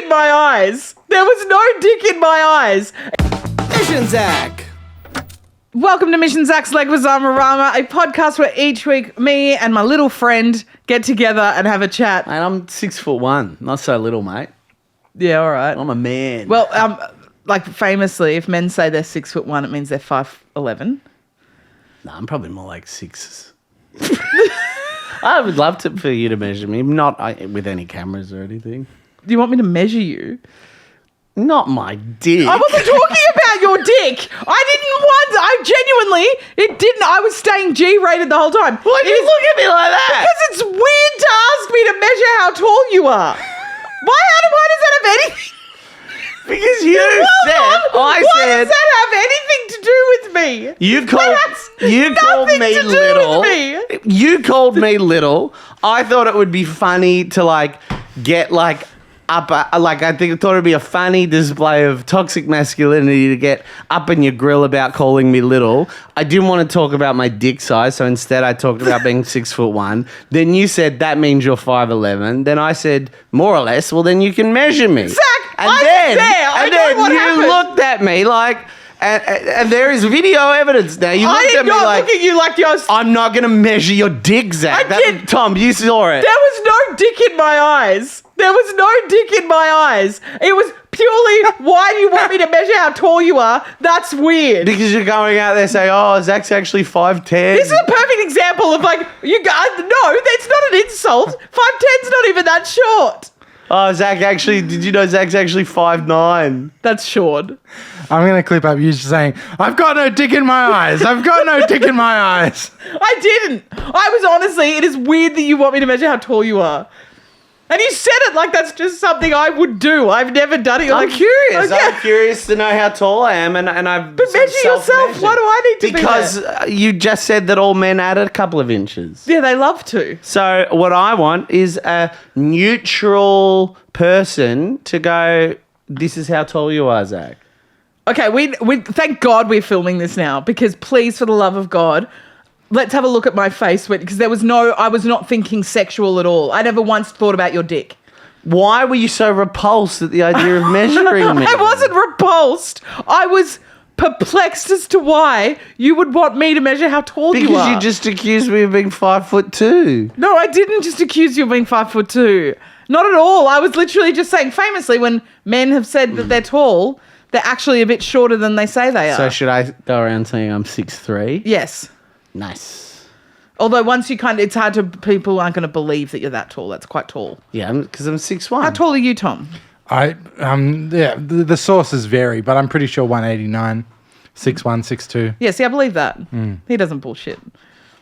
in my eyes. There was no dick in my eyes. Mish and Zach. Welcome to Mish and Zach's Leguizamo-rama, a podcast where each week me and my little friend get together and have a chat. And I'm 6'1", not so little, mate. Yeah, all right. I'm a man. Well, like famously, if men say they're 6'1", it means they're 5'11". No, I'm probably more like 6. I would love for you to measure me, not with any cameras or anything. Do you want me to measure you? Not my dick. I wasn't talking about your dick. I was staying G-rated the whole time. Why do you look at me like that? Because it's weird to ask me to measure how tall you are. Why does that have anything? Because you said, why does that have anything to do with me? You called me little. You called me little. I thought it would be funny to get up, I thought it'd be a funny display of toxic masculinity to get up in your grill about calling me little. I didn't want to talk about my dick size, so instead I talked about being 6'1". Then you said that means you're 5'11". Then I said more or less. Well, then you can measure me. Zach, I know what happened. You looked at me and there is video evidence now. You looked at me look at you like you're... I'm not going to measure your dick, Zach. Tom, you saw it. There was no dick in my eyes. It was purely, why do you want me to measure how tall you are? That's weird. Because you're going out there saying, oh, Zach's actually 5'10". This is a perfect example of you guys, no, that's not an insult. 5'10's not even that short. Oh, did you know Zach's actually 5'9"? That's short. I'm going to clip up you just saying, I've got no dick in my eyes. I've got no dick in my eyes. I didn't. It is weird that you want me to measure how tall you are. And you said it like that's just something I would do. I've never done it. I'm curious. I'm curious to know how tall I am, and I've. But measure yourself. Why do I need to? Because you just said that all men add a couple of inches. Yeah, they love to. So what I want is a neutral person to go. This is how tall you are, Zach. Okay, we thank God we're filming this now, because please, for the love of God, let's have a look at my face, because I was not thinking sexual at all. I never once thought about your dick. Why were you so repulsed at the idea of measuring me? I wasn't repulsed. I was perplexed as to why you would want me to measure how tall you are. Because you just accused me of being 5'2". No, I didn't just accuse you of being 5'2". Not at all. I was literally just saying, famously, when men have said that they're tall, they're actually a bit shorter than they say they are. So should I go around saying I'm 6'3"? Yes. Nice. Although once it's hard to, people aren't going to believe that you're that tall. That's quite tall. Yeah, because I'm 6'1". How tall are you, Tom? The sources vary, but I'm pretty sure 189, 6'1", 6'2". Yeah, see, I believe that. He doesn't bullshit.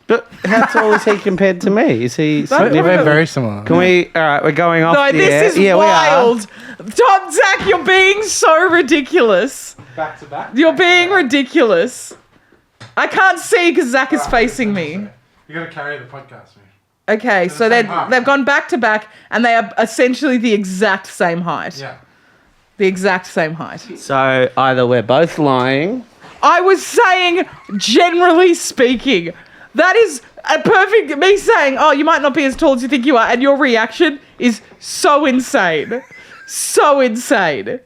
But how tall is he compared to me? Is he... We're very similar. All right, we're going off the air. This is wild. Tom, Zach, you're being so ridiculous. Back to back? You're being ridiculous. I can't see because Zach is facing me. You got to carry the podcast, man. Okay, so they've gone back to back, and they are essentially the exact same height. Yeah. The exact same height. So either we're both lying... I was saying, generally speaking, that is a perfect... Me saying, oh, you might not be as tall as you think you are, and your reaction is so insane. So insane.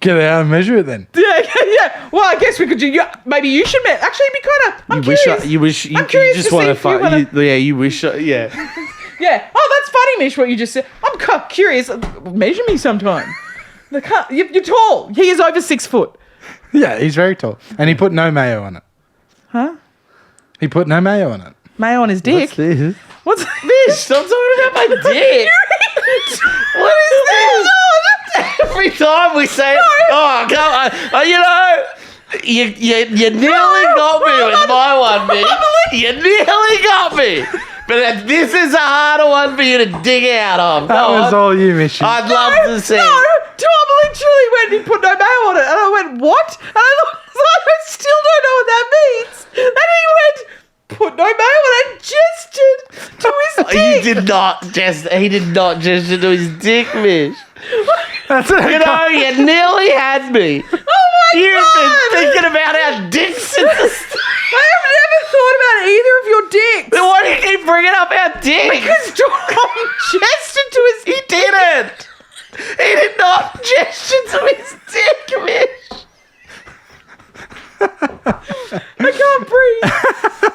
Get out and measure it then. Yeah. Well, I guess we could do... Maybe you should... Actually, it'd be kind of... I'm curious. You wish... You just want to fight... Yeah, you wish... Yeah. Yeah. Oh, that's funny, Mish, what you just said. I'm curious. Measure me sometime. You're tall. He is over 6 foot. Yeah, he's very tall. And he put no mayo on it. Huh? He put no mayo on it. Mayo on his dick? What's this? What's this? Stop talking about my dick. What is this? Every time we say, oh, come on. You nearly got me with my one, Mish. You nearly got me. But this is a harder one for you to dig out of. That was all you, Mish. I'd love to see. No, Tom literally went, he put no mayo on it. And I went, what? And I still don't know what that means. And he went, put no mayo on it, and gestured to his dick. He did not gesture to his dick, Mish. You nearly had me. Oh my God. You've been thinking about our dicks since the start. I have never thought about either of your dicks. Then why do you keep bringing up our dicks? Because Tom gestured to his dick. He didn't. He did not gesture to his dick, Mish. I can't breathe.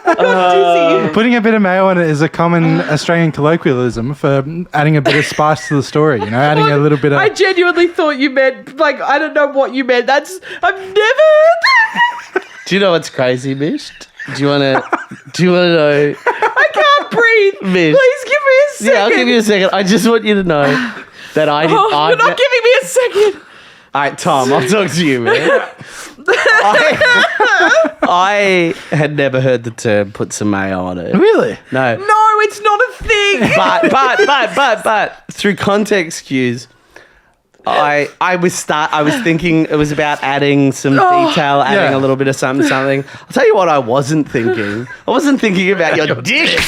I got dizzy. Putting a bit of mayo on it is a common Australian colloquialism for adding a bit of spice to the story. You know, adding a little bit of. I genuinely thought you meant, like, I don't know what you meant. I've never heard that. Do you know what's crazy, Mish? Do you want to know? I can't breathe. Mish. Please give me a second. Yeah, I'll give you a second. I just want you to know that I did. Oh, you're not giving me a second. All right, Tom, I'll talk to you, man. I had never heard the term "put some mayo on it." Really? No. No, it's not a thing. But through context cues, I was thinking it was about adding some detail, adding a little bit of something. I'll tell you what I wasn't thinking. I wasn't thinking about your dick.